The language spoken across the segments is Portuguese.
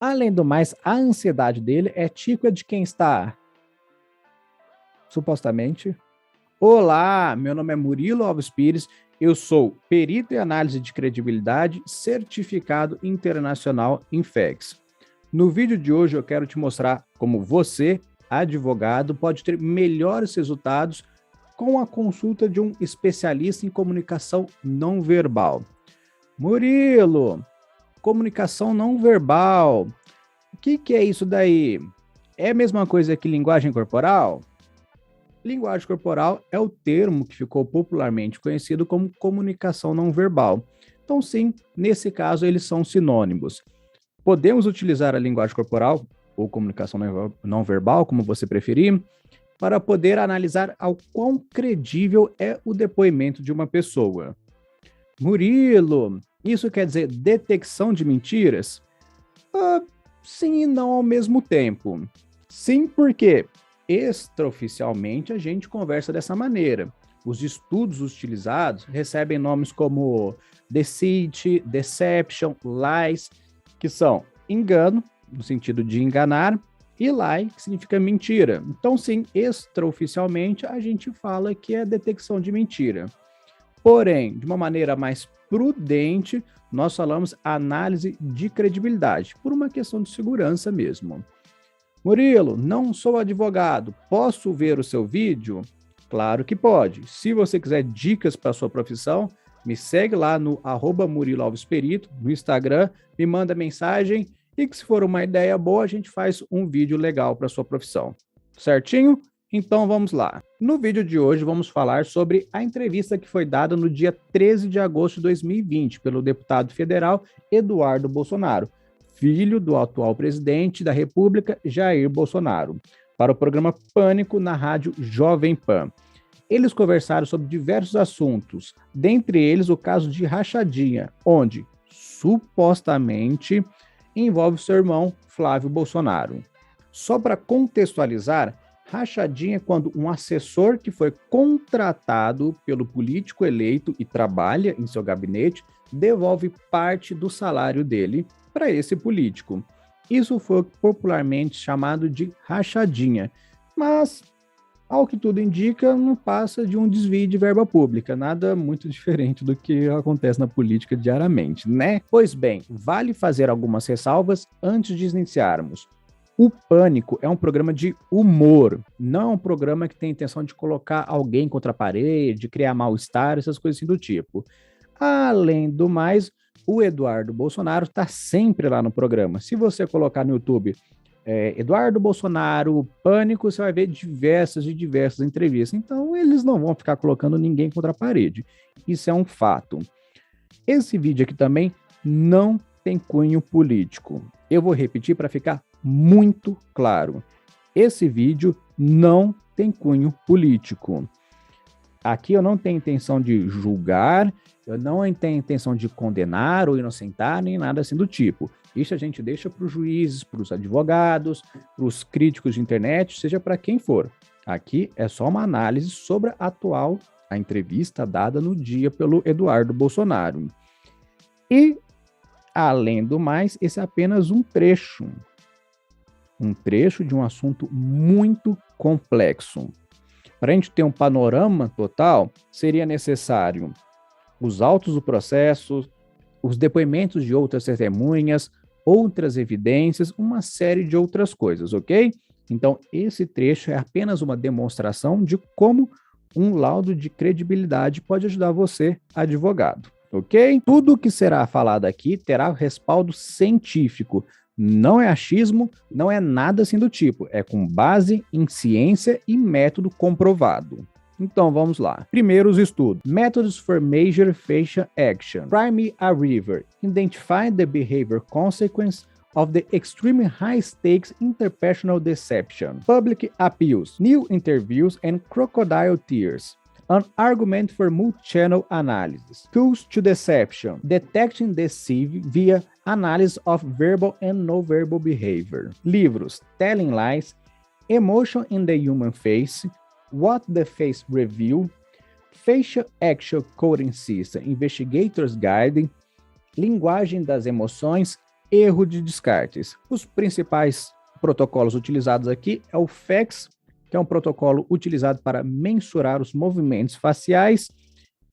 Além do mais, a ansiedade dele é típica de quem está, supostamente. Olá, meu nome é Murilo Alves Pires, eu sou perito em análise de credibilidade, certificado internacional em FEGS. No vídeo de hoje eu quero te mostrar como você, advogado, pode ter melhores resultados com a consulta de um especialista em comunicação não verbal. Murilo, comunicação não verbal, o que é isso daí? É a mesma coisa que linguagem corporal? Linguagem corporal é o termo que ficou popularmente conhecido como comunicação não verbal. Então, sim, nesse caso, eles são sinônimos. Podemos utilizar a linguagem corporal, ou comunicação não verbal, como você preferir, para poder analisar ao quão credível é o depoimento de uma pessoa. Murilo, isso quer dizer detecção de mentiras? Sim e não ao mesmo tempo. Sim, porque extraoficialmente a gente conversa dessa maneira. Os estudos utilizados recebem nomes como deceit, deception, lies, que são engano, no sentido de enganar, e lie, que significa mentira. Então, sim, extraoficialmente a gente fala que é detecção de mentira. Porém, de uma maneira mais prudente, nós falamos análise de credibilidade, por uma questão de segurança mesmo. Murilo, não sou advogado, posso ver o seu vídeo? Claro que pode. Se você quiser dicas para a sua profissão, me segue lá no @Murilo Alves Perito, no Instagram, me manda mensagem e que se for uma ideia boa, a gente faz um vídeo legal para a sua profissão. Certinho? Então vamos lá. No vídeo de hoje vamos falar sobre a entrevista que foi dada no dia 13 de agosto de 2020 pelo deputado federal Eduardo Bolsonaro, filho do atual presidente da República, Jair Bolsonaro, para o programa Pânico na rádio Jovem Pan. Eles conversaram sobre diversos assuntos, dentre eles o caso de rachadinha, onde, supostamente, envolve seu irmão Flávio Bolsonaro. Só para contextualizar, rachadinha é quando um assessor que foi contratado pelo político eleito e trabalha em seu gabinete devolve parte do salário dele para esse político. Isso foi popularmente chamado de rachadinha, mas, ao que tudo indica, não passa de um desvio de verba pública, nada muito diferente do que acontece na política diariamente, né? Pois bem, vale fazer algumas ressalvas antes de iniciarmos. O Pânico é um programa de humor, não é um programa que tem a intenção de colocar alguém contra a parede, criar mal-estar, essas coisas assim do tipo. Além do mais, o Eduardo Bolsonaro está sempre lá no programa. Se você colocar no YouTube Eduardo Bolsonaro, Pânico, você vai ver diversas entrevistas. Então, eles não vão ficar colocando ninguém contra a parede. Isso é um fato. Esse vídeo aqui também não tem cunho político. Eu vou repetir para ficar muito claro. Esse vídeo não tem cunho político. Aqui eu não tenho intenção de julgar, eu não tenho intenção de condenar ou inocentar, nem nada assim do tipo. Isso a gente deixa para os juízes, para os advogados, para os críticos de internet, seja para quem for. Aqui é só uma análise sobre a entrevista dada no dia pelo Eduardo Bolsonaro. E, além do mais, esse é apenas um trecho de um assunto muito complexo. Para a gente ter um panorama total, seria necessário os autos do processo, os depoimentos de outras testemunhas, outras evidências, uma série de outras coisas, ok? Então, esse trecho é apenas uma demonstração de como um laudo de credibilidade pode ajudar você, advogado, ok? Tudo que será falado aqui terá respaldo científico. Não é achismo, não é nada assim do tipo. É com base em ciência e método comprovado. Então, vamos lá. Primeiro, os estudos. Methods for Major Facial Action. Prime a River. Identify the behavior consequence of the extreme high stakes interpersonal deception. Public appeals. New interviews and crocodile tears. An argument for multi-channel analysis. Tools to deception. Detecting deceive via analysis of verbal and non-verbal behavior. Livros. Telling lies. Emotion in the human face. What the Face Review. Facial Action Coding System. Investigator's Guide. Linguagem das emoções. erro de descartes. Os principais protocolos utilizados aqui é o FEX, que é um protocolo utilizado para mensurar os movimentos faciais,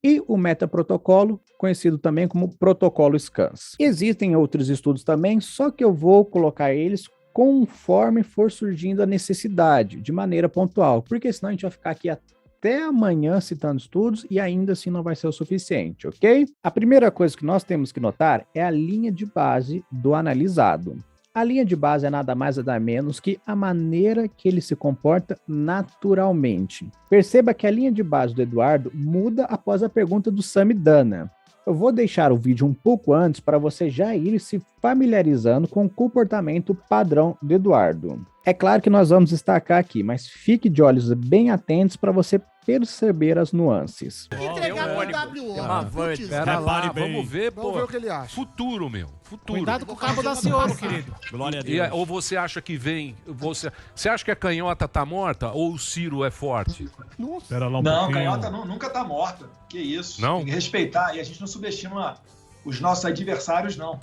e o metaprotocolo, conhecido também como protocolo SCANS. Existem outros estudos também, só que eu vou colocar eles conforme for surgindo a necessidade, de maneira pontual, porque senão a gente vai ficar aqui até amanhã citando estudos e ainda assim não vai ser o suficiente, ok? A primeira coisa que nós temos que notar é a linha de base do analisado. A linha de base é nada mais nada menos que a maneira que ele se comporta naturalmente. Perceba que a linha de base do Eduardo muda após a pergunta do Samidana. Eu vou deixar o vídeo um pouco antes para você já ir se familiarizando com o comportamento padrão do Eduardo. É claro que nós vamos destacar aqui, mas fique de olhos bem atentos para você perceber as nuances. Entregar pro WO. Pera lá, vamos ver o que ele acha. Futuro, meu. Futuro. Cuidado com o cabo da senhora, querido. Glória a Deus. Ou você acha que vem... Você acha que a canhota tá morta ou o Ciro é forte? Nossa. Não, canhota nunca tá morta. Que isso. Não? Tem que respeitar. E a gente não subestima os nossos adversários, não.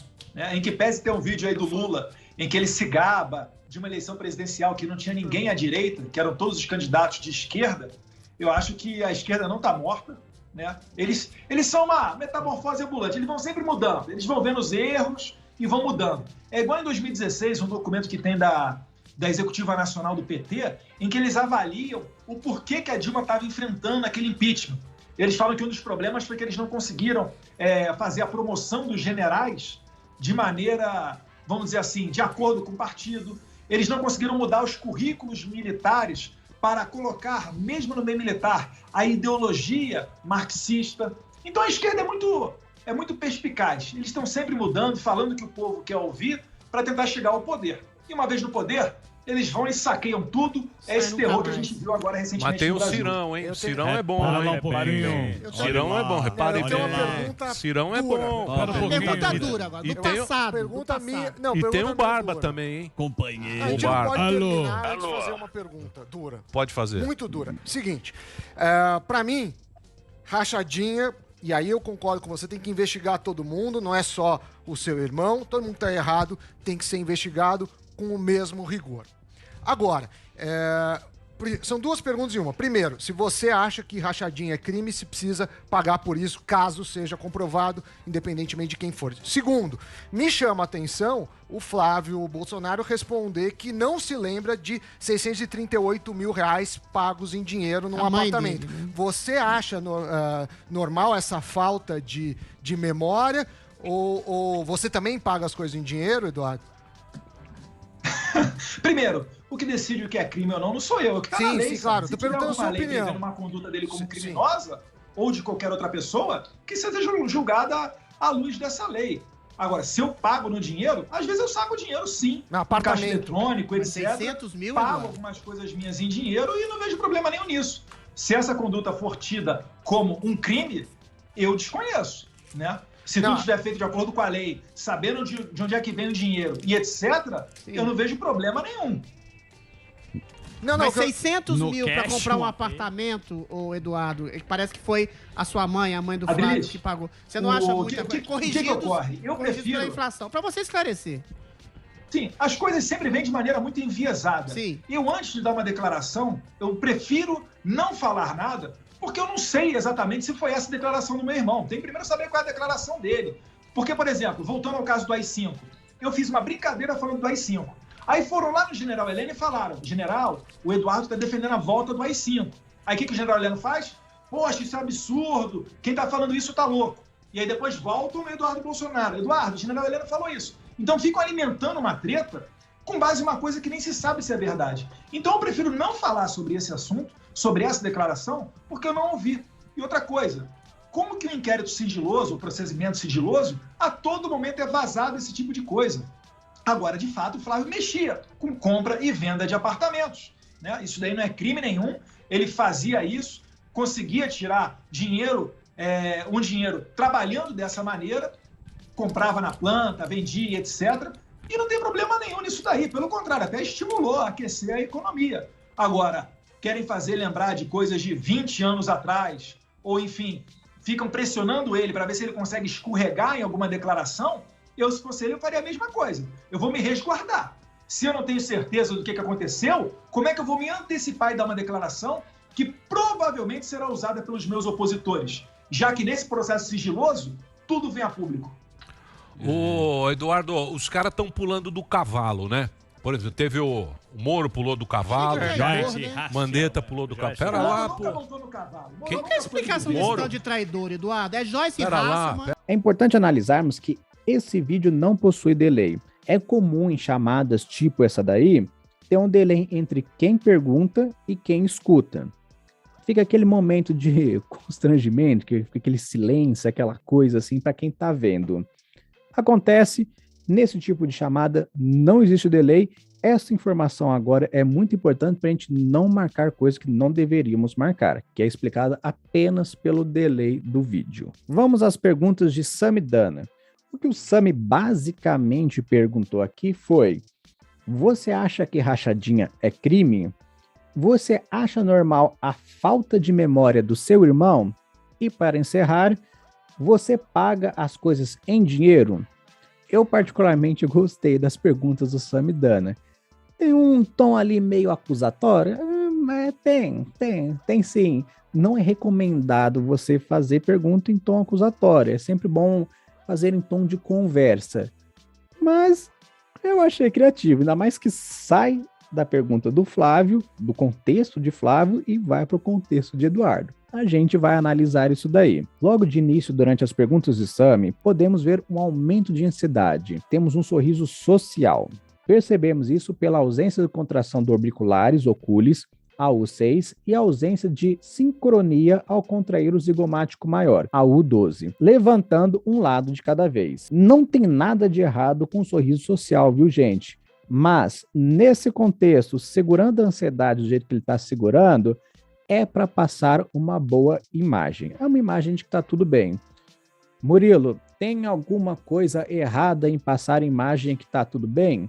Em que pese ter um vídeo aí do Lula em que ele se gaba de uma eleição presidencial que não tinha ninguém à direita, que eram todos os candidatos de esquerda, eu acho que a esquerda não está morta, né? Eles são uma metamorfose ambulante, eles vão sempre mudando, eles vão vendo os erros e vão mudando. É igual em 2016, um documento que tem da Executiva Nacional do PT, em que eles avaliam o porquê que a Dilma estava enfrentando aquele impeachment. Eles falam que um dos problemas foi que eles não conseguiram fazer a promoção dos generais de maneira, vamos dizer assim, de acordo com o partido. Eles não conseguiram mudar os currículos militares para colocar, mesmo no meio militar, a ideologia marxista. Então a esquerda é muito perspicaz. Eles estão sempre mudando, falando o que o povo quer ouvir para tentar chegar ao poder. E uma vez no poder, eles vão e saqueiam tudo. É esse terror que a gente viu agora recentemente. Mas tem o Cirão, hein? O Cirão é bom, hein? Cirão é bom, reparem bem. Cirão é bom. Pergunta dura agora, do passado. Pergunta minha. Não, E tem o Barba dura. também, hein? A gente não pode terminar antes de fazer uma pergunta dura. Pode fazer. Muito dura. Seguinte, pra mim, rachadinha, e aí eu concordo com você, tem que investigar todo mundo, não é só o seu irmão, todo mundo tá errado, tem que ser investigado com o mesmo rigor. Agora, são duas perguntas em uma. Primeiro, se você acha que rachadinha é crime, se precisa pagar por isso, caso seja comprovado, independentemente de quem for. Segundo, me chama a atenção o Flávio Bolsonaro responder que não se lembra de 638 mil reais pagos em dinheiro num apartamento. Dele, né? Você acha normal essa falta de memória? Ou você também paga as coisas em dinheiro, Eduardo? Primeiro, o que decide o que é crime ou não sou eu. Que tá na lei, sim, claro. Se Tô perguntando a sua opinião. Se uma conduta dele como criminosa ou de qualquer outra pessoa, que seja julgada à luz dessa lei. Agora, se eu pago no dinheiro, às vezes eu saco o dinheiro sim. No apartamento. Caixa eletrônico, etc. 600 mil, pago Eduardo. algumas coisas minhas em dinheiro e não vejo problema nenhum nisso. Se essa conduta for tida como um crime, eu desconheço, né? Se tudo estiver feito de acordo com a lei, sabendo de onde é que vem o dinheiro e etc., eu não vejo problema nenhum. Mas 600 mil para comprar um apartamento, ô Eduardo, parece que foi a sua mãe, a mãe do Flávio, que pagou. Você não acha muita coisa? O que ocorre? Eu prefiro... pela inflação. Para você esclarecer. Sim, as coisas sempre vêm de maneira muito enviesada. Sim. Eu, antes de dar uma declaração, eu prefiro não falar nada, porque eu não sei exatamente se foi essa declaração do meu irmão. Tem que primeiro saber qual é a declaração dele. Porque, por exemplo, voltando ao caso do AI-5, eu fiz uma brincadeira falando do AI-5. Aí foram lá no General Heleno e falaram: General, o Eduardo está defendendo a volta do AI-5. Aí o que o General Heleno faz? Poxa, isso é absurdo, quem está falando isso está louco. E aí depois voltam no Eduardo Bolsonaro. Eduardo, o General Heleno falou isso. Então ficam alimentando uma treta com base em uma coisa que nem se sabe se é verdade. Então eu prefiro não falar sobre esse assunto, sobre essa declaração, porque eu não ouvi. E outra coisa, como que o inquérito sigiloso, o procedimento sigiloso, a todo momento é vazado esse tipo de coisa? Agora, de fato, o Flávio mexia com compra e venda de apartamentos, né? Isso daí não é crime nenhum, ele fazia isso, conseguia tirar dinheiro, um dinheiro trabalhando dessa maneira, comprava na planta, vendia, etc., e não tem problema nenhum nisso daí, pelo contrário, até estimulou a aquecer a economia. Agora, querem fazer lembrar de coisas de 20 anos atrás, ou enfim, ficam pressionando ele para ver se ele consegue escorregar em alguma declaração, Eu, se fosse ele, eu faria a mesma coisa. Eu vou me resguardar. Se eu não tenho certeza do que aconteceu, como é que eu vou me antecipar e dar uma declaração que provavelmente será usada pelos meus opositores? Já que nesse processo sigiloso, tudo vem a público. Ô, Eduardo, os caras estão pulando do cavalo, né? Por exemplo, teve o Moro pulou do cavalo, Mandetta pulou do cavalo. Pera lá, pô. Qual que é a explicação desse tal de traidor, Eduardo? É Joyce Hasselman. É importante analisarmos que esse vídeo não possui delay. É comum em chamadas tipo essa daí, ter um delay entre quem pergunta e quem escuta. Fica aquele momento de constrangimento, que fica aquele silêncio, aquela coisa assim para quem tá vendo. Acontece, nesse tipo de chamada não existe delay. Essa informação agora é muito importante para a gente não marcar coisas que não deveríamos marcar, que é explicada apenas pelo delay do vídeo. Vamos às perguntas de Samidana. O que o Sami basicamente perguntou aqui foi: você acha que rachadinha é crime? Você acha normal a falta de memória do seu irmão? E para encerrar, você paga as coisas em dinheiro? Eu particularmente gostei das perguntas do Samidana. Tem um tom ali meio acusatório? Tem sim. Não é recomendado você fazer pergunta em tom acusatório. É sempre bom fazer em tom de conversa. Mas eu achei criativo, ainda mais que sai da pergunta do Flávio, do contexto de Flávio, e vai para o contexto de Eduardo. A gente vai analisar isso daí. Logo de início, durante as perguntas de Sami, podemos ver um aumento de ansiedade. Temos um sorriso social. Percebemos isso pela ausência de contração do orbiculares oculis, AU6, e a ausência de sincronia ao contrair o zigomático maior, AU12, levantando um lado de cada vez. Não tem nada de errado com o sorriso social, viu, gente? Mas, nesse contexto, segurando a ansiedade do jeito que ele está segurando, é para passar uma boa imagem. É uma imagem de que está tudo bem. Murilo, tem alguma coisa errada em passar a imagem que está tudo bem?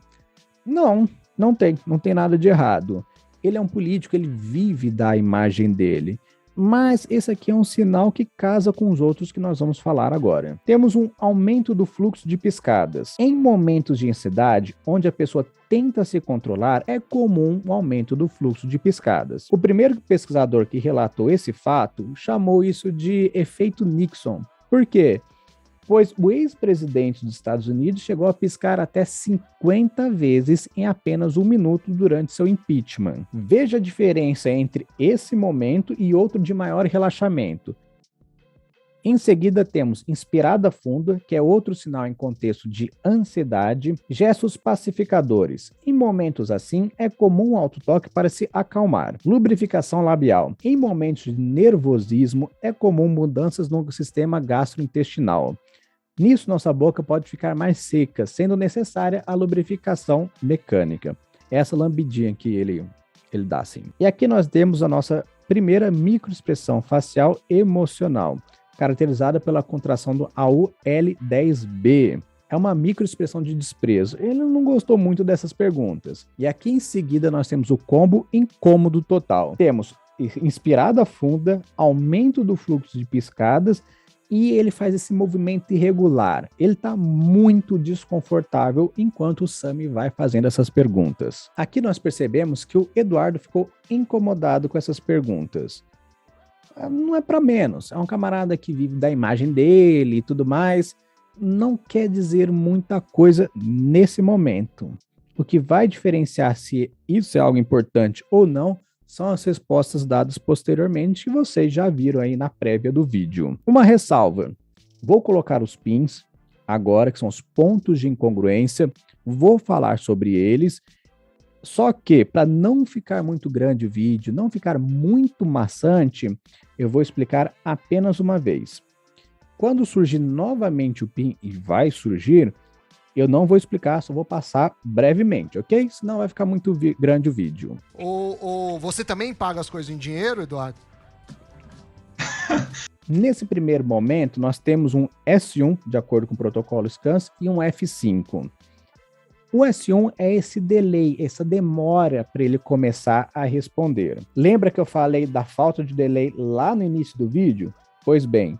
Não tem nada de errado. Ele é um político, ele vive da imagem dele. Mas esse aqui é um sinal que casa com os outros que nós vamos falar agora. Temos um aumento do fluxo de piscadas. Em momentos de ansiedade, onde a pessoa tenta se controlar, é comum um aumento do fluxo de piscadas. O primeiro pesquisador que relatou esse fato chamou isso de efeito Nixon. Por quê? Pois o ex-presidente dos Estados Unidos chegou a piscar até 50 vezes em apenas 1 minuto durante seu impeachment. Veja a diferença entre esse momento e outro de maior relaxamento. Em seguida temos inspirada funda, que é outro sinal em contexto de ansiedade, gestos pacificadores. Em momentos assim, é comum o autotoque para se acalmar. Lubrificação labial. Em momentos de nervosismo, é comum mudanças no sistema gastrointestinal. Nisso, nossa boca pode ficar mais seca, sendo necessária a lubrificação mecânica. Essa lambidinha que ele dá assim. E aqui nós temos a nossa primeira microexpressão facial emocional, caracterizada pela contração do AUL10B. É uma microexpressão de desprezo. Ele não gostou muito dessas perguntas. E aqui em seguida nós temos o combo incômodo total. Temos inspirada funda, aumento do fluxo de piscadas, e ele faz esse movimento irregular. Ele está muito desconfortável enquanto o Sami vai fazendo essas perguntas. Aqui nós percebemos que o Eduardo ficou incomodado com essas perguntas. Não é para menos. É um camarada que vive da imagem dele e tudo mais. Não quer dizer muita coisa nesse momento. O que vai diferenciar se isso é algo importante ou não são as respostas dadas posteriormente que vocês já viram aí na prévia do vídeo. Uma ressalva, vou colocar os pins agora, que são os pontos de incongruência, vou falar sobre eles, só que para não ficar muito grande o vídeo, não ficar muito maçante, eu vou explicar apenas uma vez. Quando surgir novamente o pin, e vai surgir, eu não vou explicar, só vou passar brevemente, ok? Senão vai ficar muito grande o vídeo. Você também paga as coisas em dinheiro, Eduardo? Nesse primeiro momento, nós temos um S1, de acordo com o protocolo SCANS, e um F5. O S1 é esse delay, essa demora para ele começar a responder. Lembra que eu falei da falta de delay lá no início do vídeo? Pois bem,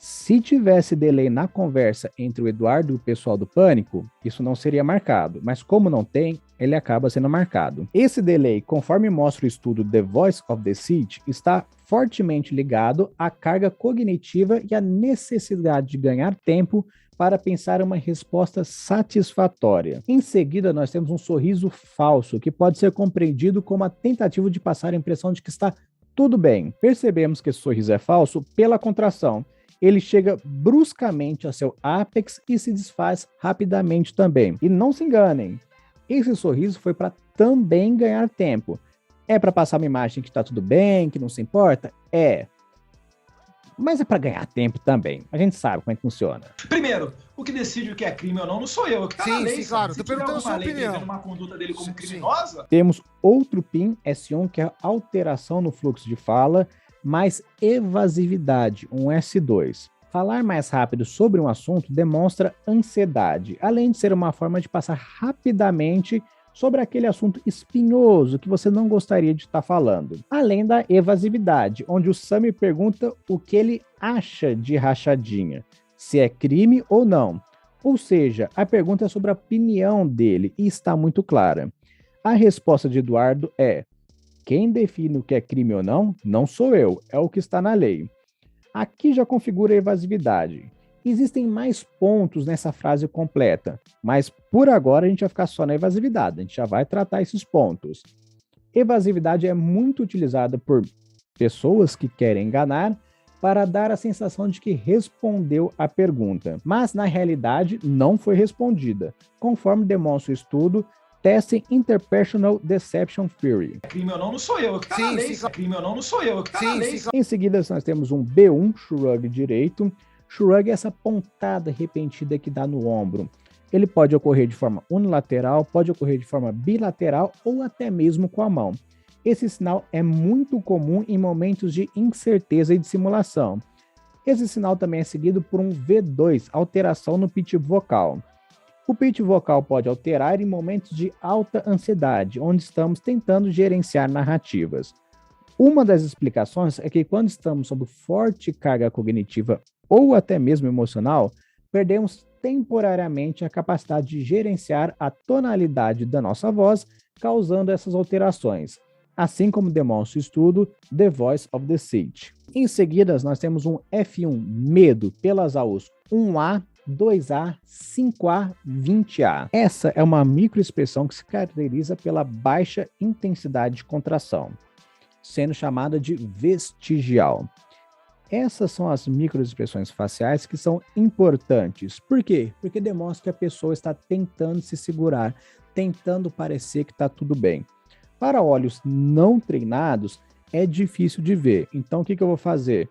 Se tivesse delay na conversa entre o Eduardo e o pessoal do Pânico, isso não seria marcado, mas como não tem, ele acaba sendo marcado. Esse delay, conforme mostra o estudo The Voice of the Seat, está fortemente ligado à carga cognitiva e à necessidade de ganhar tempo para pensar uma resposta satisfatória. Em seguida, nós temos um sorriso falso, que pode ser compreendido como a tentativa de passar a impressão de que está tudo bem. Percebemos que esse sorriso é falso pela contração. Ele chega bruscamente ao seu ápice e se desfaz rapidamente também. E não se enganem, esse sorriso foi para também ganhar tempo. É para passar uma imagem que está tudo bem, que não se importa? É. Mas é para ganhar tempo também. A gente sabe como é que funciona. Primeiro, o que decide o que é crime ou não sou eu. O que tá na lei, sim, claro. Se tô perguntando a sua opinião. Uma conduta dele como criminosa... Temos outro PIN S1, que é alteração no fluxo de fala, mais evasividade, um S2. Falar mais rápido sobre um assunto demonstra ansiedade, além de ser uma forma de passar rapidamente sobre aquele assunto espinhoso que você não gostaria de estar falando. Além da evasividade, onde o Sami pergunta o que ele acha de rachadinha, se é crime ou não. Ou seja, a pergunta é sobre a opinião dele e está muito clara. A resposta de Eduardo é: quem define o que é crime ou não, não sou eu, é o que está na lei. Aqui já configura a evasividade. Existem mais pontos nessa frase completa, mas por agora a gente vai ficar só na evasividade, a gente já vai tratar esses pontos. Evasividade é muito utilizada por pessoas que querem enganar para dar a sensação de que respondeu a pergunta, mas na realidade não foi respondida, conforme demonstra o estudo Testing Interpersonal Deception Theory. Crime ou não sou eu. Que tá na lei. Crime ou não sou eu. Que tá na lei. Em seguida, nós temos um B1, shrug direito. Shrug é essa pontada repentina que dá no ombro. Ele pode ocorrer de forma unilateral, pode ocorrer de forma bilateral ou até mesmo com a mão. Esse sinal é muito comum em momentos de incerteza e dissimulação. Esse sinal também é seguido por um V2, alteração no pitch vocal. O pitch vocal pode alterar em momentos de alta ansiedade, onde estamos tentando gerenciar narrativas. Uma das explicações é que quando estamos sob forte carga cognitiva ou até mesmo emocional, perdemos temporariamente a capacidade de gerenciar a tonalidade da nossa voz, causando essas alterações, assim como demonstra o estudo The Voice of the Seat. Em seguida, nós temos um F1, medo, pelas AUs 1A, 2A, 5A, 20A. Essa é uma microexpressão que se caracteriza pela baixa intensidade de contração, sendo chamada de vestigial. Essas são as microexpressões faciais que são importantes. Por quê? Porque demonstra que a pessoa está tentando se segurar, tentando parecer que está tudo bem. Para olhos não treinados, é difícil de ver. Então, o que eu vou fazer?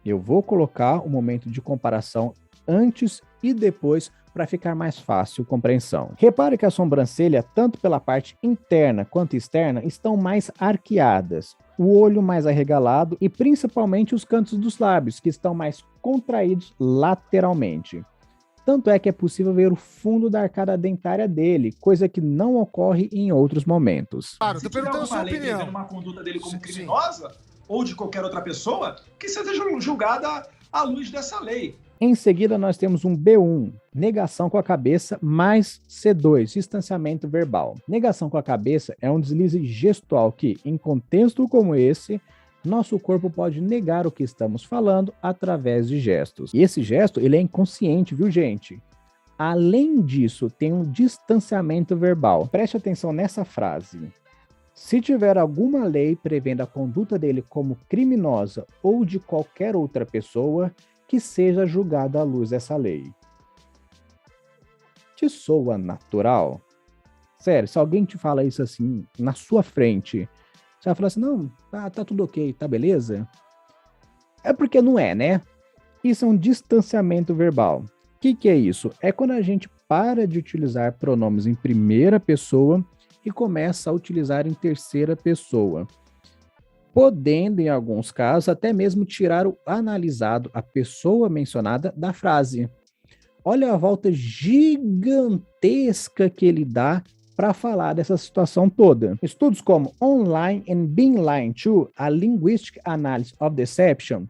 Eu vou colocar o momento de comparação antes e depois para ficar mais fácil a compreensão. Repare que a sobrancelha, tanto pela parte interna quanto externa, estão mais arqueadas, o olho mais arregalado e principalmente os cantos dos lábios, que estão mais contraídos lateralmente. Tanto é que é possível ver o fundo da arcada dentária dele, coisa que não ocorre em outros momentos. Claro, tô perguntando a sua opinião. Uma conduta dele como criminosa ou de qualquer outra pessoa que seja julgada à luz dessa lei. Em seguida, nós temos um B1, negação com a cabeça, mais C2, distanciamento verbal. Negação com a cabeça é um deslize gestual que, em contexto como esse, nosso corpo pode negar o que estamos falando através de gestos. E esse gesto, ele é inconsciente, viu, gente? Além disso, tem um distanciamento verbal. Preste atenção nessa frase. Se tiver alguma lei prevendo a conduta dele como criminosa ou de qualquer outra pessoa, que seja julgada à luz dessa lei. Te soa natural? Sério, se alguém te fala isso assim, na sua frente, você vai falar assim, não, tá tudo ok, tá beleza? É porque não é, né? Isso é um distanciamento verbal. O que é isso? É quando a gente para de utilizar pronomes em primeira pessoa e começa a utilizar em terceira pessoa, podendo, em alguns casos, até mesmo tirar o analisado, a pessoa mencionada, da frase. Olha a volta gigantesca que ele dá para falar dessa situação toda. Estudos como Online and Being Lied to, a Linguistic Analysis of Deception,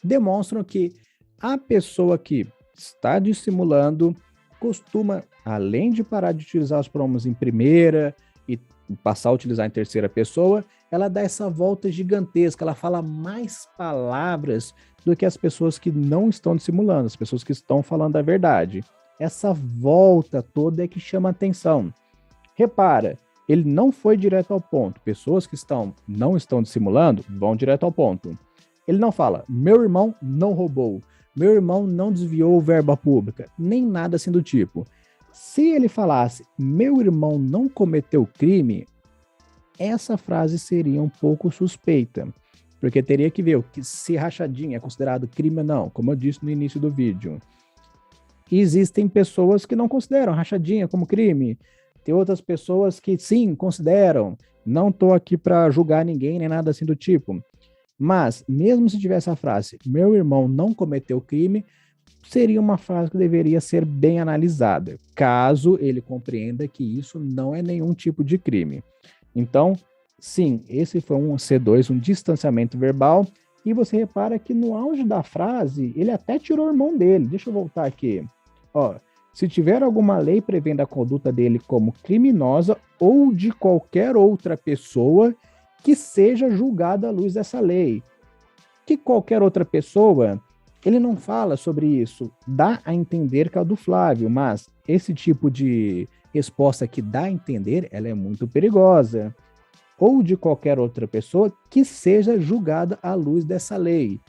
demonstram que A pessoa que está dissimulando costuma, além de parar de utilizar os pronomes em primeira e passar a utilizar em terceira pessoa, ela dá essa volta gigantesca, ela fala mais palavras do que as pessoas que não estão dissimulando, as pessoas que estão falando a verdade. Essa volta toda é que chama atenção. Repara, ele não foi direto ao ponto. Pessoas que não estão dissimulando vão direto ao ponto. Ele não fala, meu irmão não roubou, meu irmão não desviou verba pública, nem nada assim do tipo. Se ele falasse, meu irmão não cometeu crime, essa frase seria um pouco suspeita, porque teria que ver se rachadinha é considerado crime ou não, como eu disse no início do vídeo. E existem pessoas que não consideram rachadinha como crime, tem outras pessoas que sim, consideram. Não estou aqui para julgar ninguém, nem nada assim do tipo. Mas, mesmo se tivesse a frase, meu irmão não cometeu crime, seria uma frase que deveria ser bem analisada, caso ele compreenda que isso não é nenhum tipo de crime. Então, sim, esse foi um C2, um distanciamento verbal, e você repara que no auge da frase, ele até tirou o irmão dele. Deixa eu voltar aqui. Ó, se tiver alguma lei prevendo a conduta dele como criminosa ou de qualquer outra pessoa que seja julgada à luz dessa lei. Que qualquer outra pessoa, ele não fala sobre isso. Dá a entender que é o do Flávio, mas esse tipo de resposta que dá a entender, ela é muito perigosa. Ou de qualquer outra pessoa que seja julgada à luz dessa lei.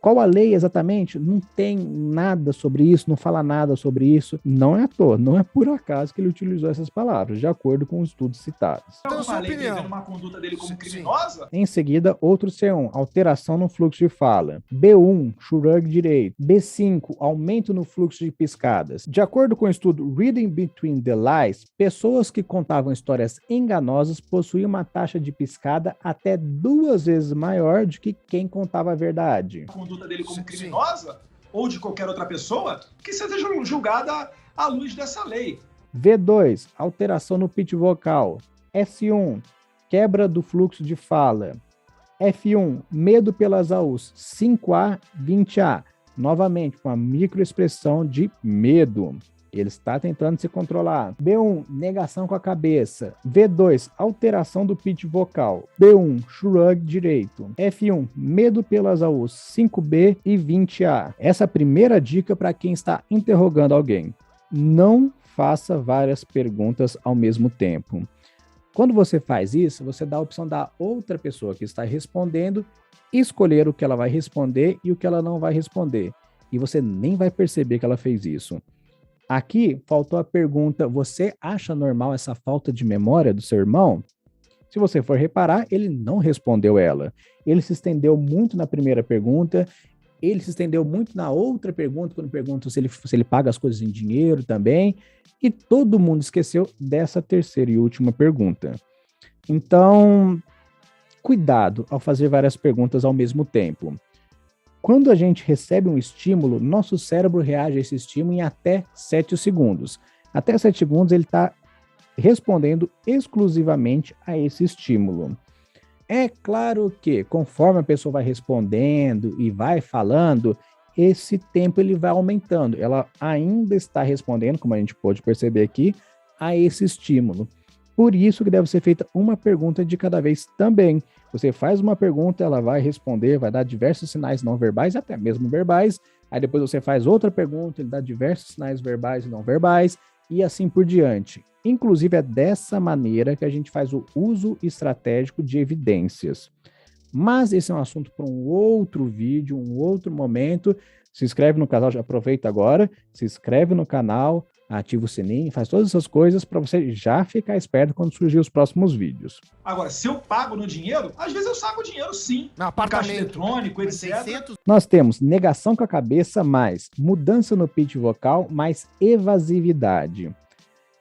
Qual a lei exatamente? Não tem nada sobre isso, não fala nada sobre isso. Não é à toa, não é por acaso que ele utilizou essas palavras, de acordo com os estudos citados. Então, eu falei prevendo uma conduta dele como criminosa? Em seguida, outro C1, alteração no fluxo de fala. B1, Schurag direito. B5, aumento no fluxo de piscadas. De acordo com o estudo Reading Between the Lies, pessoas que contavam histórias enganosas possuíam uma taxa de piscada até 2 vezes maior do que quem contava a verdade. Conduta dele como criminosa ou de qualquer outra pessoa que seja julgada à luz dessa lei. V2, alteração no pitch vocal. S1, quebra do fluxo de fala. F1, medo pelas AUs. 5A, 20A. Novamente, com a microexpressão de medo. Ele está tentando se controlar. B1, negação com a cabeça. V2, alteração do pitch vocal. B1, shrug direito. F1, medo pelas AUs 5B e 20A. Essa primeira dica para quem está interrogando alguém. Não faça várias perguntas ao mesmo tempo. Quando você faz isso, você dá a opção da outra pessoa que está respondendo escolher o que ela vai responder e o que ela não vai responder. E você nem vai perceber que ela fez isso. Aqui faltou a pergunta, você acha normal essa falta de memória do seu irmão? Se você for reparar, ele não respondeu ela. Ele se estendeu muito na primeira pergunta, ele se estendeu muito na outra pergunta, quando perguntam se ele paga as coisas em dinheiro também, e todo mundo esqueceu dessa terceira e última pergunta. Então, cuidado ao fazer várias perguntas ao mesmo tempo. Quando a gente recebe um estímulo, nosso cérebro reage a esse estímulo em até 7 segundos. Até 7 segundos ele está respondendo exclusivamente a esse estímulo. É claro que, conforme a pessoa vai respondendo e vai falando, esse tempo ele vai aumentando. Ela ainda está respondendo, como a gente pode perceber aqui, a esse estímulo. Por isso que deve ser feita uma pergunta de cada vez também. Você faz uma pergunta, ela vai responder, vai dar diversos sinais não verbais, até mesmo verbais. Aí depois você faz outra pergunta, ele dá diversos sinais verbais e não verbais, e assim por diante. Inclusive, é dessa maneira que a gente faz o uso estratégico de evidências. Mas esse é um assunto para um outro vídeo, um outro momento. Se inscreve no canal, já aproveita agora, se inscreve no canal, ativa o sininho, faz todas essas coisas para você já ficar esperto quando surgir os próximos vídeos. Agora, se eu pago no dinheiro, às vezes eu saco o dinheiro sim. No apartamento. Caixa eletrônico, etc. 600... Nós temos negação com a cabeça mais mudança no pitch vocal mais evasividade.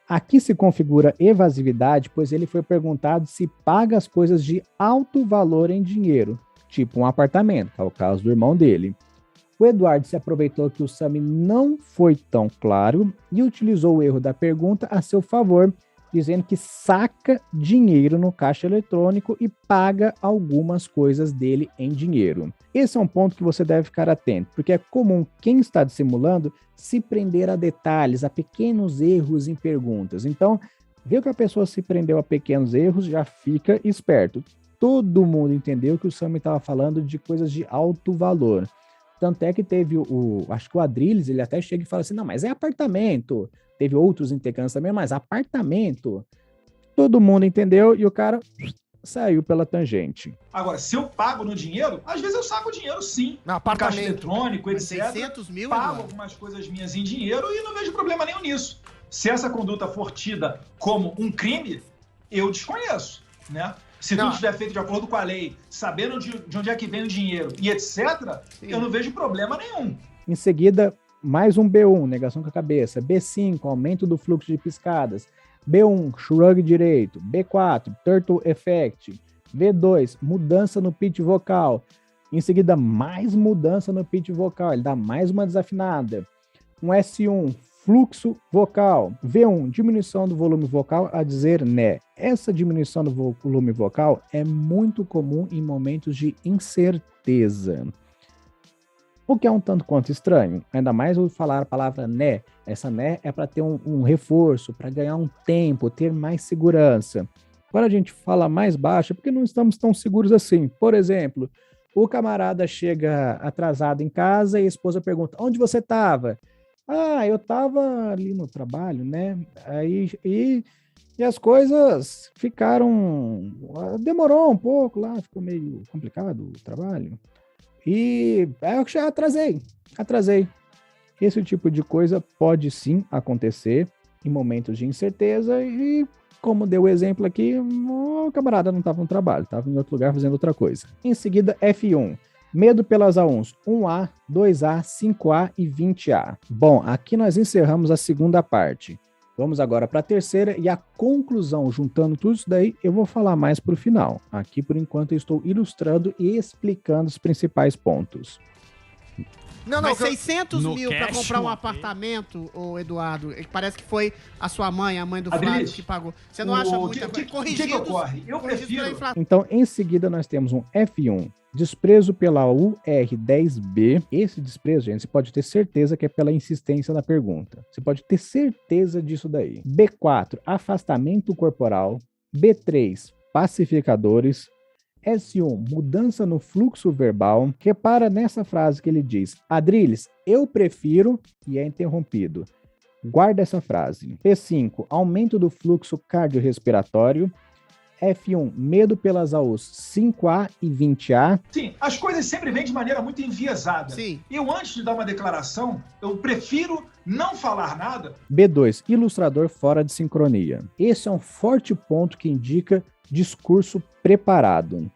Aqui se configura evasividade, pois ele foi perguntado se paga as coisas de alto valor em dinheiro, tipo um apartamento, que é o caso do irmão dele. O Eduardo se aproveitou que o Sami não foi tão claro e utilizou o erro da pergunta a seu favor, dizendo que saca dinheiro no caixa eletrônico e paga algumas coisas dele em dinheiro. Esse é um ponto que você deve ficar atento, porque é comum quem está dissimulando se prender a detalhes, a pequenos erros em perguntas. Então, viu que a pessoa se prendeu a pequenos erros, já fica esperto. Todo mundo entendeu que o Sami estava falando de coisas de alto valor. Tanto é que teve acho que o Adrilles, ele até chega e fala assim, não, mas é apartamento. Teve outros intercâmbios também, mas apartamento. Todo mundo entendeu e o cara saiu pela tangente. Agora, se eu pago no dinheiro, às vezes eu saco dinheiro sim. No apartamento. Caixa eletrônico, etc. 600 mil, pago Eduardo. algumas coisas minhas em dinheiro e não vejo problema nenhum nisso. Se essa conduta for tida como um crime, eu desconheço, né? Se tudo estiver feito de acordo com a lei, sabendo de onde é que vem o dinheiro e etc., eu não vejo problema nenhum. Em seguida, mais um B1, negação com a cabeça. B5, aumento do fluxo de piscadas. B1, shrug direito. B4, turtle effect. V2, mudança no pitch vocal. Em seguida, mais mudança no pitch vocal. Ele dá mais uma desafinada. Um S1, fluxo vocal. V1, diminuição do volume vocal a dizer né. Essa diminuição do volume vocal é muito comum em momentos de incerteza. O que é um tanto quanto estranho, ainda mais eu falar a palavra né. Essa né é para ter um reforço, para ganhar um tempo, ter mais segurança. Quando a gente fala mais baixo, é porque não estamos tão seguros assim. Por exemplo, o camarada chega atrasado em casa e a esposa pergunta, onde você estava? Ah, eu estava ali no trabalho, né? Aí, e as coisas ficaram... Demorou um pouco lá, ficou meio complicado o trabalho. E eu já atrasei. Esse tipo de coisa pode sim acontecer em momentos de incerteza e, como deu o exemplo aqui, o camarada não estava no trabalho, estava em outro lugar fazendo outra coisa. Em seguida, F1. Medo pelas A1s, 1A, 2A, 5A e 20A. Bom, aqui nós encerramos a segunda parte. Vamos agora para a terceira e a conclusão, juntando tudo isso daí, eu vou falar mais para o final. Aqui, por enquanto, eu estou ilustrando e explicando os principais pontos. Mas 600 mil para comprar um apartamento, ô Eduardo, parece que foi a sua mãe, a mãe do Flávio, que pagou. Você não acha muita coisa? O que ocorre? Eu prefiro... Então, em seguida, nós temos um F1. Desprezo pela UR10B. Esse desprezo, gente, você pode ter certeza que é pela insistência na pergunta. Você pode ter certeza disso daí. B4, afastamento corporal. B3, pacificadores. S1, mudança no fluxo verbal. Repara nessa frase que ele diz: Adrilles, eu prefiro, e é interrompido. Guarda essa frase. P5, aumento do fluxo cardiorrespiratório. F1, medo pelas AUs 5A e 20A. Sim, as coisas sempre vêm de maneira muito enviesada. Sim. Eu, antes de dar uma declaração, eu prefiro não falar nada. B2, ilustrador fora de sincronia. Esse é um forte ponto que indica discurso preparado.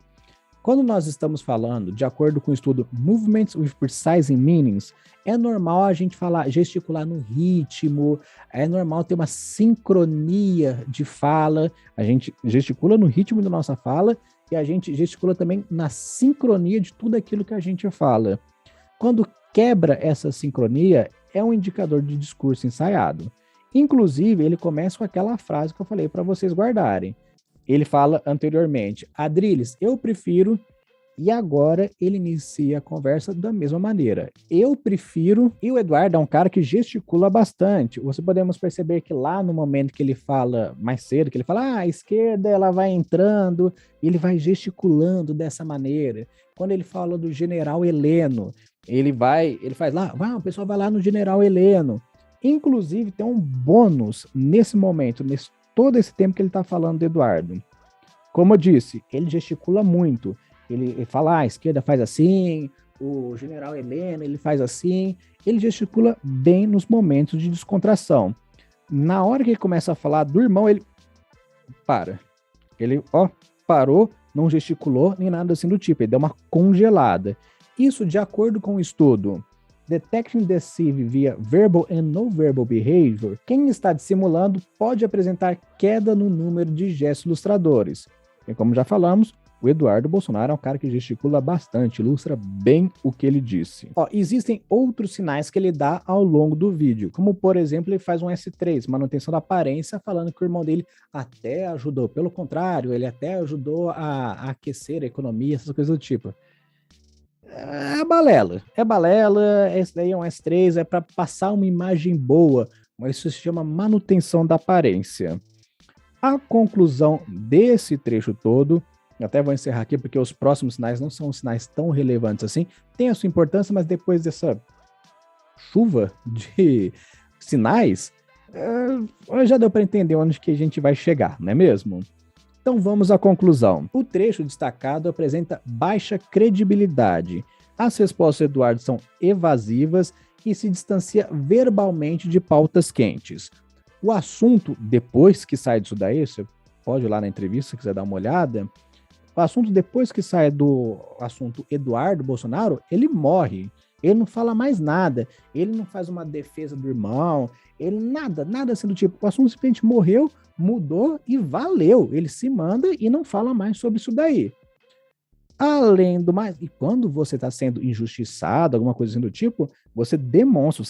Quando nós estamos falando, de acordo com o estudo Movements with Precise Meanings, é normal a gente gesticular no ritmo, é normal ter uma sincronia de fala, a gente gesticula no ritmo da nossa fala e a gente gesticula também na sincronia de tudo aquilo que a gente fala. Quando quebra essa sincronia, é um indicador de discurso ensaiado. Inclusive, ele começa com aquela frase que eu falei para vocês guardarem. Ele fala anteriormente, Adrilles, eu prefiro, e agora ele inicia a conversa da mesma maneira. Eu prefiro, e o Eduardo é um cara que gesticula bastante. Você podemos perceber que lá no momento que ele fala mais cedo, que ele fala, a esquerda ela vai entrando, ele vai gesticulando dessa maneira. Quando ele fala do general Heleno, ele faz lá, o pessoal vai lá no general Heleno. Inclusive tem um bônus nesse momento, todo esse tempo que ele está falando do Eduardo. Como eu disse, ele gesticula muito. Ele fala, a esquerda faz assim, o general Heleno, ele faz assim. Ele gesticula bem nos momentos de descontração. Na hora que ele começa a falar do irmão, ele para. Ele, parou, não gesticulou, nem nada assim do tipo. Ele deu uma congelada. Isso de acordo com o estudo Detecting Deceive via Verbal and Non-Verbal Behavior, quem está dissimulando pode apresentar queda no número de gestos ilustradores. E como já falamos, O Eduardo Bolsonaro é um cara que gesticula bastante, ilustra bem o que ele disse. Existem outros sinais que ele dá ao longo do vídeo, como por exemplo, ele faz um S3, manutenção da aparência, falando que o irmão dele até ajudou. Pelo contrário, ele até ajudou a aquecer a economia, essas coisas do tipo. É balela, esse daí é um S3, é para passar uma imagem boa, mas isso se chama manutenção da aparência. A conclusão desse trecho todo, até vou encerrar aqui porque os próximos sinais não são sinais tão relevantes assim, tem a sua importância, mas depois dessa chuva de sinais, já deu para entender onde que a gente vai chegar, não é mesmo? Então vamos à conclusão. O trecho destacado apresenta baixa credibilidade. As respostas do Eduardo são evasivas e se distancia verbalmente de pautas quentes. O assunto, depois que sai disso daí, você pode ir lá na entrevista se quiser dar uma olhada, o assunto depois que sai do assunto Eduardo Bolsonaro, ele morre. Ele não fala mais nada, ele não faz uma defesa do irmão, ele nada assim do tipo. O assunto simplesmente morreu, mudou e valeu. Ele se manda e não fala mais sobre isso daí. Além do mais, e quando você está sendo injustiçado, alguma coisa assim do tipo, você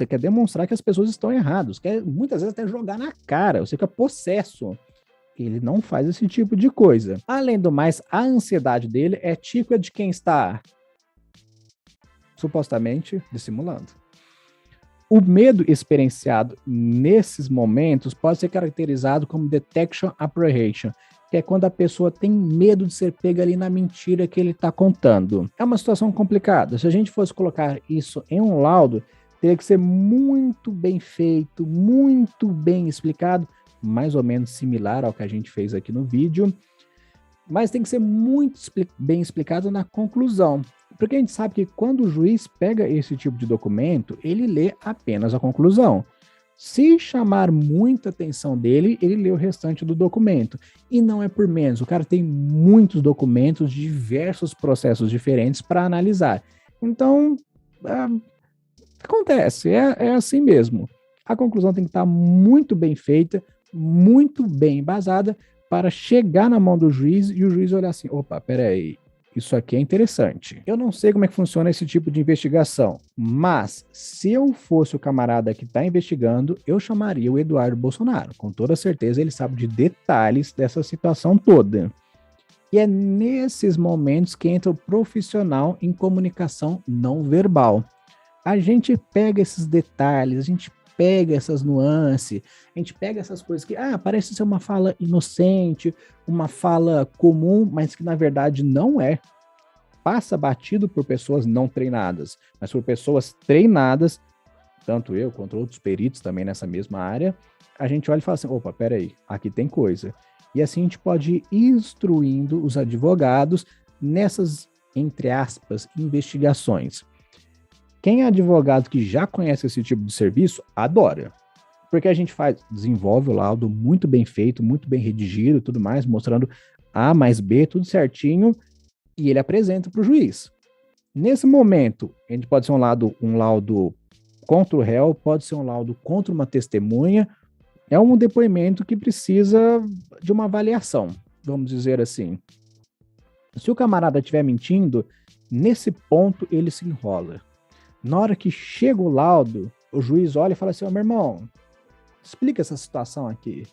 quer demonstrar que as pessoas estão erradas, quer muitas vezes até jogar na cara, você fica possesso. Ele não faz esse tipo de coisa. Além do mais, a ansiedade dele é típica de quem está supostamente dissimulando. O medo experienciado nesses momentos pode ser caracterizado como detection apprehension, que é quando a pessoa tem medo de ser pega ali na mentira que ele está contando. É uma situação complicada. Se a gente fosse colocar isso em um laudo, teria que ser muito bem feito, muito bem explicado, mais ou menos similar ao que a gente fez aqui no vídeo, mas tem que ser muito bem explicado na conclusão. Porque a gente sabe que quando o juiz pega esse tipo de documento, ele lê apenas a conclusão. Se chamar muita atenção dele, ele lê o restante do documento. E não é por menos, o cara tem muitos documentos de diversos processos diferentes para analisar. Então, acontece, é assim mesmo. A conclusão tem que estar muito bem feita, muito bem embasada, para chegar na mão do juiz e o juiz olhar assim, opa, peraí, isso aqui é interessante. Eu não sei como é que funciona esse tipo de investigação, mas se eu fosse o camarada que está investigando, eu chamaria o Eduardo Bolsonaro. Com toda certeza ele sabe de detalhes dessa situação toda. E é nesses momentos que entra o profissional em comunicação não verbal. A gente pega esses detalhes, a gente pega essas nuances, a gente pega essas coisas que, parece ser uma fala inocente, uma fala comum, mas que na verdade não é. Passa batido por pessoas não treinadas, mas por pessoas treinadas, tanto eu quanto outros peritos também nessa mesma área, a gente olha e fala assim, opa, peraí, aqui tem coisa. E assim a gente pode ir instruindo os advogados nessas, entre aspas, investigações. Quem é advogado que já conhece esse tipo de serviço, adora. Porque a gente desenvolve o laudo muito bem feito, muito bem redigido, tudo mais, mostrando A mais B, tudo certinho, e ele apresenta para o juiz. Nesse momento, a gente pode ser um laudo contra o réu, pode ser um laudo contra uma testemunha, é um depoimento que precisa de uma avaliação, vamos dizer assim. Se o camarada estiver mentindo, nesse ponto ele se enrola. Na hora que chega o laudo, o juiz olha e fala assim, meu irmão, explica essa situação aqui.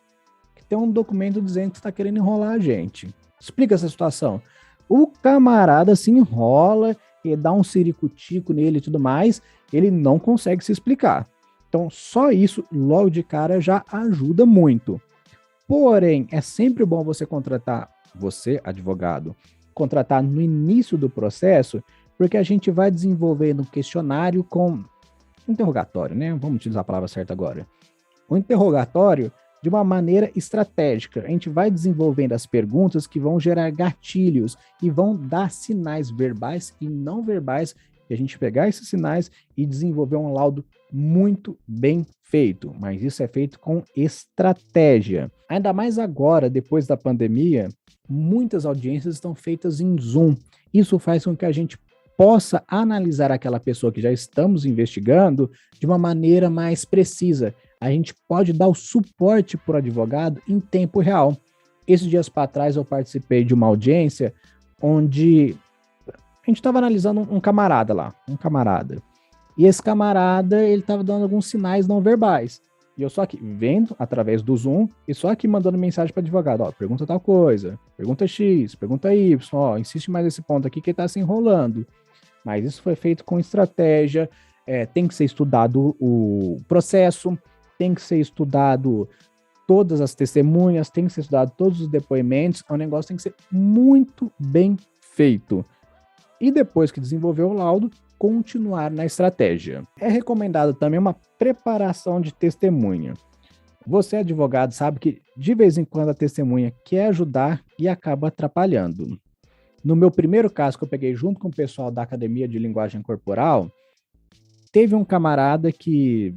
Que tem um documento dizendo que você está querendo enrolar a gente. Explica essa situação. O camarada se enrola e dá um ciricutico nele e tudo mais, ele não consegue se explicar. Então, só isso, logo de cara, já ajuda muito. Porém, é sempre bom você advogado, contratar no início do processo, porque a gente vai desenvolvendo um questionário com interrogatório, né? Vamos utilizar a palavra certa agora. O interrogatório de uma maneira estratégica. A gente vai desenvolvendo as perguntas que vão gerar gatilhos e vão dar sinais verbais e não verbais, e a gente pegar esses sinais e desenvolver um laudo muito bem feito. Mas isso é feito com estratégia. Ainda mais agora, depois da pandemia, muitas audiências estão feitas em Zoom. Isso faz com que a gente possa analisar aquela pessoa que já estamos investigando de uma maneira mais precisa. A gente pode dar o suporte para o advogado em tempo real. Esses dias para trás eu participei de uma audiência onde a gente estava analisando um camarada. E esse camarada, ele estava dando alguns sinais não verbais. E eu só aqui vendo através do Zoom e só aqui mandando mensagem para advogado, ó, pergunta tal coisa, pergunta X, pergunta Y, ó, insiste mais nesse ponto aqui que está se enrolando. Mas isso foi feito com estratégia, tem que ser estudado o processo, tem que ser estudado todas as testemunhas, tem que ser estudado todos os depoimentos, o negócio tem que ser muito bem feito. E depois que desenvolver o laudo, continuar na estratégia. É recomendado também uma preparação de testemunha. Você, advogado, sabe que de vez em quando a testemunha quer ajudar e acaba atrapalhando. No meu primeiro caso que eu peguei junto com o pessoal da Academia de Linguagem Corporal, teve um camarada que,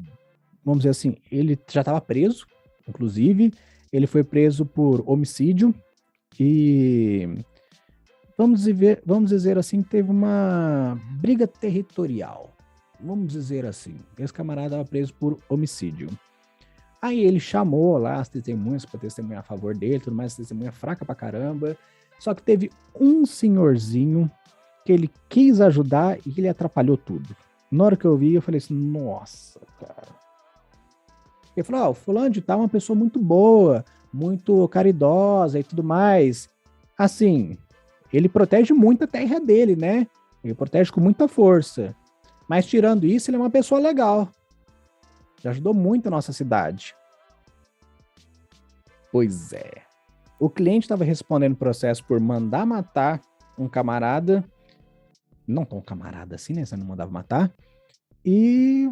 vamos dizer assim, ele já estava preso, inclusive, ele foi preso por homicídio e, vamos dizer assim, teve uma briga territorial. Vamos dizer assim, esse camarada estava preso por homicídio. Aí ele chamou lá as testemunhas para testemunhar a favor dele, tudo mais, testemunha fraca pra caramba. Só que teve um senhorzinho que ele quis ajudar e ele atrapalhou tudo. Na hora que eu vi, eu falei assim, nossa, cara. Ele falou, o fulano de tal é uma pessoa muito boa, muito caridosa e tudo mais. Assim, ele protege muito a terra dele, né? Ele protege com muita força. Mas tirando isso, ele é uma pessoa legal. Já ajudou muito a nossa cidade. Pois é. O cliente estava respondendo o processo por mandar matar um camarada. Não tão camarada assim, né? Você não mandava matar. E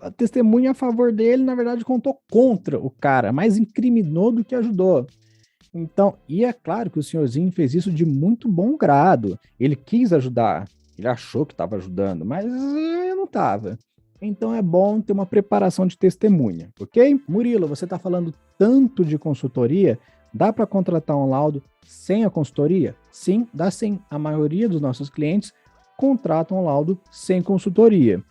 a testemunha a favor dele, na verdade, contou contra o cara. Mais incriminou do que ajudou. Então, e é claro que o senhorzinho fez isso de muito bom grado. Ele quis ajudar. Ele achou que estava ajudando, mas não estava. Então é bom ter uma preparação de testemunha, ok? Murilo, você está falando tanto de consultoria, dá para contratar um laudo sem a consultoria? Sim, dá sim. A maioria dos nossos clientes contratam um laudo sem consultoria.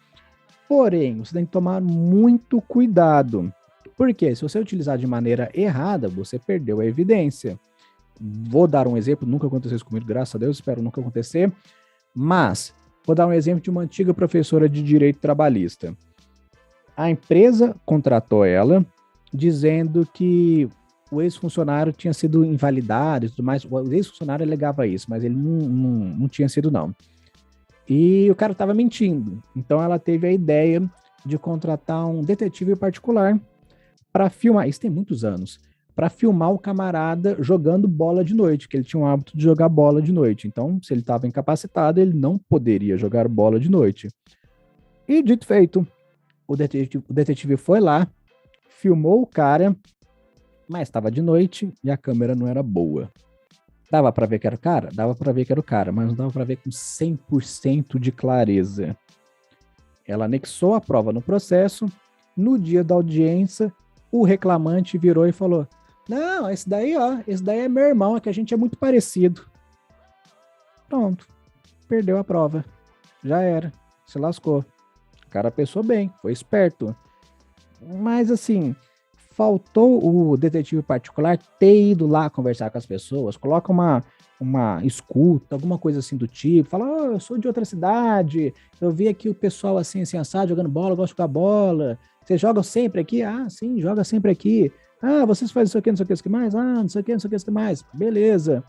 Porém, você tem que tomar muito cuidado. Porque se você utilizar de maneira errada, você perdeu a evidência. Vou dar um exemplo, nunca aconteceu isso comigo, graças a Deus, espero nunca acontecer. Mas vou dar um exemplo de uma antiga professora de direito trabalhista. A empresa contratou ela, dizendo que o ex-funcionário tinha sido invalidado e tudo mais. O ex-funcionário alegava isso, mas ele não tinha sido, não. E o cara estava mentindo. Então ela teve a ideia de contratar um detetive particular para filmar, isso tem muitos anos, para filmar o camarada jogando bola de noite, que ele tinha o hábito de jogar bola de noite. Então, se ele estava incapacitado, ele não poderia jogar bola de noite. E, dito feito, o detetive foi lá, filmou o cara, mas estava de noite e a câmera não era boa. Dava para ver que era o cara? Dava para ver que era o cara, mas não dava para ver com 100% de clareza. Ela anexou a prova no processo. No dia da audiência, o reclamante virou e falou: não, esse daí é meu irmão, é que a gente é muito parecido. Pronto, perdeu a prova. Já era, se lascou. O cara pensou bem, foi esperto. Mas assim, faltou o detetive particular ter ido lá conversar com as pessoas, coloca uma escuta, alguma coisa assim do tipo, fala, eu sou de outra cidade, eu vi aqui o pessoal assim assado jogando bola, eu gosto de jogar bola, vocês jogam sempre aqui? Ah, sim, joga sempre aqui. Ah, vocês fazem isso aqui, não sei o que, isso que mais? Ah, não sei o que, isso que mais. Beleza.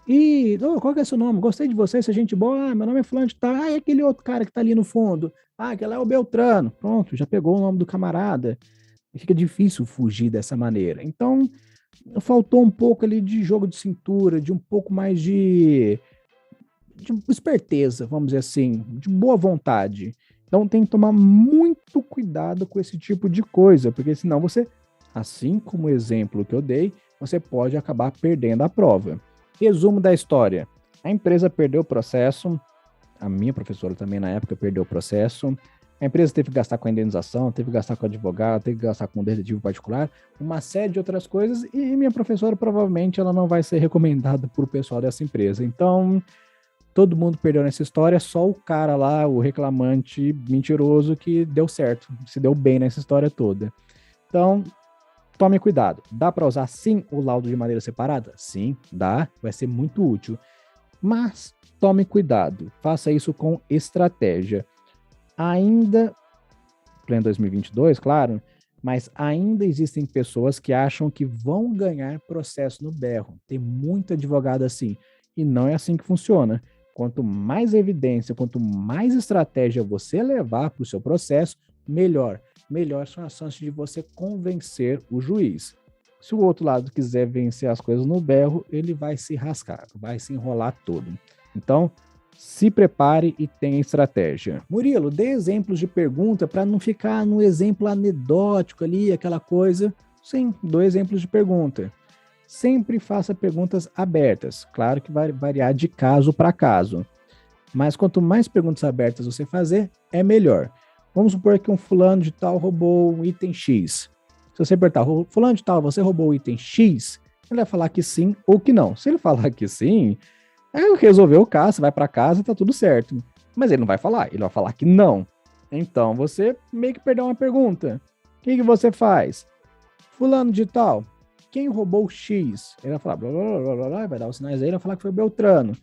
E, qual que é o seu nome? Gostei de você, você é gente boa. Ah, meu nome é fulano de tal. Ah, e aquele outro cara que tá ali no fundo? Ah, aquele é o Beltrano. Pronto, já pegou o nome do camarada. E fica difícil fugir dessa maneira. Então, faltou um pouco ali de jogo de cintura, de um pouco mais de esperteza, vamos dizer assim, de boa vontade. Então tem que tomar muito cuidado com esse tipo de coisa, porque senão você, assim como o exemplo que eu dei, você pode acabar perdendo a prova. Resumo da história: a empresa perdeu o processo, a minha professora também na época perdeu o processo, a empresa teve que gastar com a indenização, teve que gastar com o advogado, teve que gastar com o detetive particular, uma série de outras coisas, e minha professora provavelmente ela não vai ser recomendada por o pessoal dessa empresa. Então, todo mundo perdeu nessa história, só o cara lá, o reclamante mentiroso, que deu certo, se deu bem nessa história toda. Então, tome cuidado. Dá para usar sim o laudo de maneira separada? Sim, dá, vai ser muito útil. Mas tome cuidado, faça isso com estratégia. Ainda, pleno 2022, claro, mas ainda existem pessoas que acham que vão ganhar processo no berro. Tem muito advogado assim, e não é assim que funciona. Quanto mais evidência, quanto mais estratégia você levar para o seu processo, melhor. Melhor são as chances de você convencer o juiz. Se o outro lado quiser vencer as coisas no berro, ele vai se rascar, vai se enrolar todo. Então, se prepare e tenha estratégia. Murilo, dê exemplos de pergunta para não ficar no exemplo anedótico ali, aquela coisa. Sim, dou exemplos de pergunta. Sempre faça perguntas abertas. Claro que vai variar de caso para caso. Mas quanto mais perguntas abertas você fazer, é melhor. Vamos supor que um fulano de tal roubou um item X. Se você apertar, fulano de tal, você roubou o item X, ele vai falar que sim ou que não. Se ele falar que sim, resolveu o caso, você vai para casa, tá tudo certo. Mas ele não vai falar, ele vai falar que não. Então, você meio que perdeu uma pergunta. O que você faz? Fulano de tal, quem roubou X? Ele vai falar, blá, blá, blá, blá, blá, vai dar os sinais aí, ele vai falar que foi Beltrano.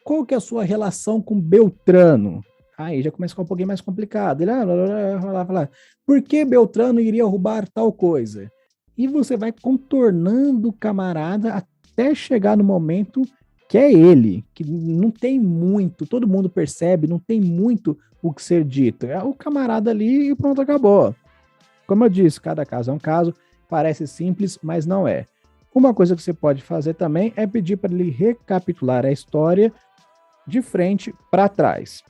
Qual que é a sua relação com Beltrano? Aí já começa a ficar um pouquinho mais complicado. Ele vai falar, por que Beltrano iria roubar tal coisa? E você vai contornando o camarada até chegar no momento que é ele, que não tem muito, todo mundo percebe, não tem muito o que ser dito. É o camarada ali e pronto, acabou. Como eu disse, cada caso é um caso, parece simples, mas não é. Uma coisa que você pode fazer também é pedir para ele recapitular a história de frente para trás.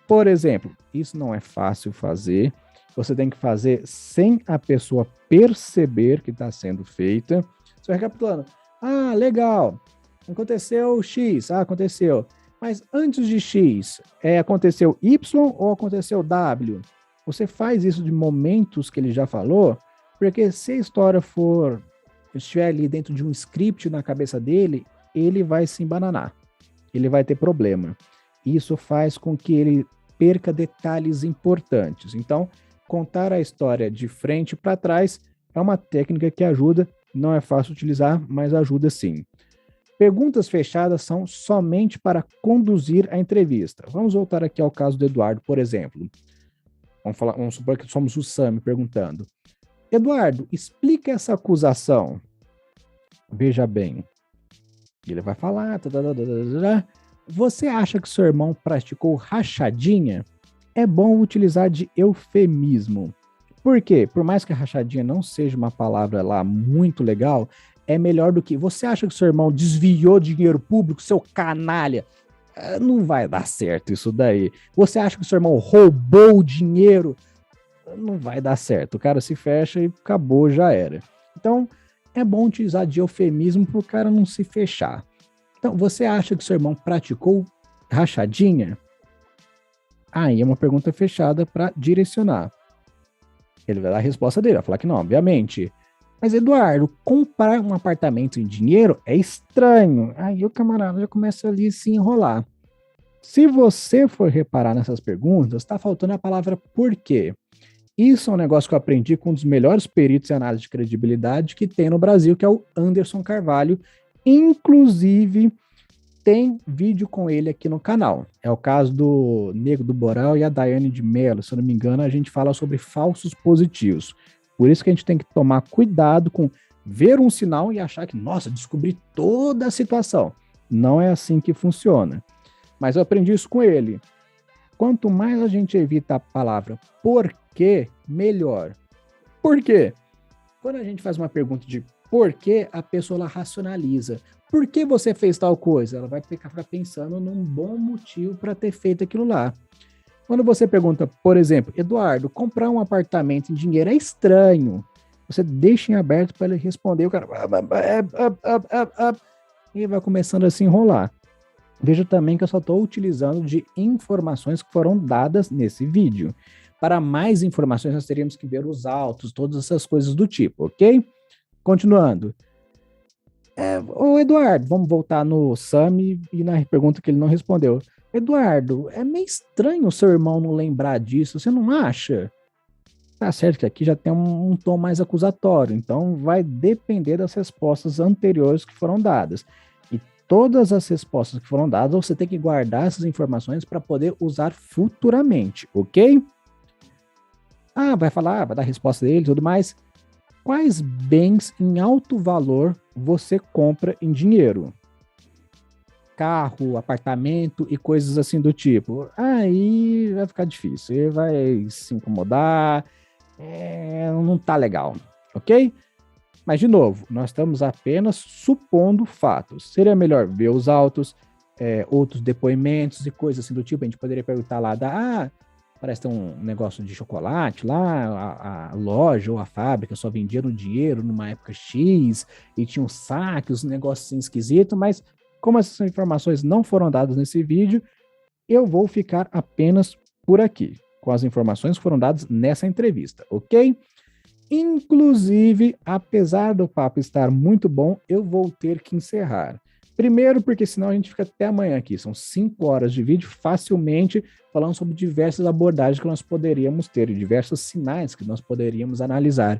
Por exemplo, isso não é fácil fazer, você tem que fazer sem a pessoa perceber que está sendo feita. Só recapitulando, legal, aconteceu X, aconteceu, mas antes de X, aconteceu Y ou aconteceu W? Você faz isso de momentos que ele já falou, porque se a história estiver ali dentro de um script na cabeça dele, ele vai se embananar, ele vai ter problema. Isso faz com que ele perca detalhes importantes. Então, contar a história de frente para trás é uma técnica que ajuda, não é fácil utilizar, mas ajuda sim. Perguntas fechadas são somente para conduzir a entrevista. Vamos voltar aqui ao caso do Eduardo, por exemplo. Vamos supor que somos o Sami perguntando. Eduardo, explica essa acusação. Veja bem. Ele vai falar... Você acha que seu irmão praticou rachadinha? É bom utilizar de eufemismo. Por quê? Por mais que a rachadinha não seja uma palavra lá muito legal, é melhor do que... Você acha que seu irmão desviou dinheiro público, seu canalha? Não vai dar certo isso daí. Você acha que seu irmão roubou dinheiro? Não vai dar certo. O cara se fecha e acabou, já era. Então, é bom utilizar de eufemismo para o cara não se fechar. Então, você acha que seu irmão praticou rachadinha? Aí é uma pergunta fechada para direcionar. Ele vai dar a resposta dele, vai falar que não, obviamente. Mas, Eduardo, comprar um apartamento em dinheiro é estranho. Aí o camarada já começa ali a se enrolar. Se você for reparar nessas perguntas, está faltando a palavra por quê. Isso é um negócio que eu aprendi com um dos melhores peritos em análise de credibilidade que tem no Brasil, que é o Anderson Carvalho. Inclusive, tem vídeo com ele aqui no canal. É o caso do Nego do Borel e a Daiane de Mello. Se eu não me engano, a gente fala sobre falsos positivos. Por isso que a gente tem que tomar cuidado com ver um sinal e achar que, nossa, descobri toda a situação. Não é assim que funciona. Mas eu aprendi isso com ele. Quanto mais a gente evita a palavra por quê, melhor. Por quê? Quando a gente faz uma pergunta de por quê, a pessoa ela racionaliza. Por que você fez tal coisa? Ela vai ficar pensando num bom motivo para ter feito aquilo lá. Quando você pergunta, por exemplo, Eduardo, comprar um apartamento em dinheiro é estranho. Você deixa em aberto para ele responder, o cara e vai começando a se enrolar. Veja também que eu só estou utilizando de informações que foram dadas nesse vídeo. Para mais informações, nós teríamos que ver os autos, todas essas coisas do tipo, ok? Continuando. Ô Eduardo, vamos voltar no Sami e na pergunta que ele não respondeu. Eduardo, é meio estranho o seu irmão não lembrar disso, você não acha? Tá certo que aqui já tem um tom mais acusatório, então vai depender das respostas anteriores que foram dadas. E todas as respostas que foram dadas, você tem que guardar essas informações para poder usar futuramente, ok? Vai falar, vai dar a resposta dele e tudo mais. Quais bens em alto valor você compra em dinheiro? Carro, apartamento e coisas assim do tipo. Aí vai ficar difícil, você vai se incomodar, não tá legal, ok? Mas, de novo, nós estamos apenas supondo fatos. Seria melhor ver os autos, outros depoimentos e coisas assim do tipo. A gente poderia perguntar lá, parece ter um negócio de chocolate lá, a loja ou a fábrica só vendia no dinheiro numa época X e tinha um saque, uns negócios assim esquisitos, mas como essas informações não foram dadas nesse vídeo, eu vou ficar apenas por aqui, com as informações que foram dadas nessa entrevista, ok? Inclusive, apesar do papo estar muito bom, eu vou ter que encerrar. Primeiro, porque senão a gente fica até amanhã aqui. São 5 horas de vídeo, facilmente falando sobre diversas abordagens que nós poderíamos ter, e diversos sinais que nós poderíamos analisar.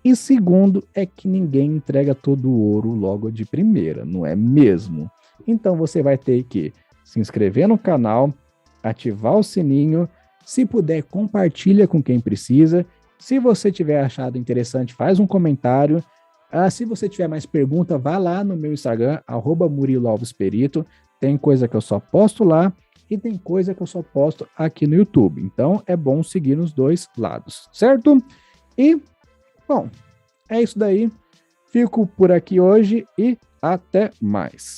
E segundo, é que ninguém entrega todo o ouro logo de primeira, não é mesmo? Então você vai ter que se inscrever no canal, ativar o sininho, se puder, compartilha com quem precisa. Se você tiver achado interessante, faz um comentário. Se você tiver mais pergunta, vá lá no meu Instagram, @MuriloAlvesPerito. Tem coisa que eu só posto lá e tem coisa que eu só posto aqui no YouTube. Então, é bom seguir nos dois lados, certo? E, bom, é isso daí. Fico por aqui hoje e até mais.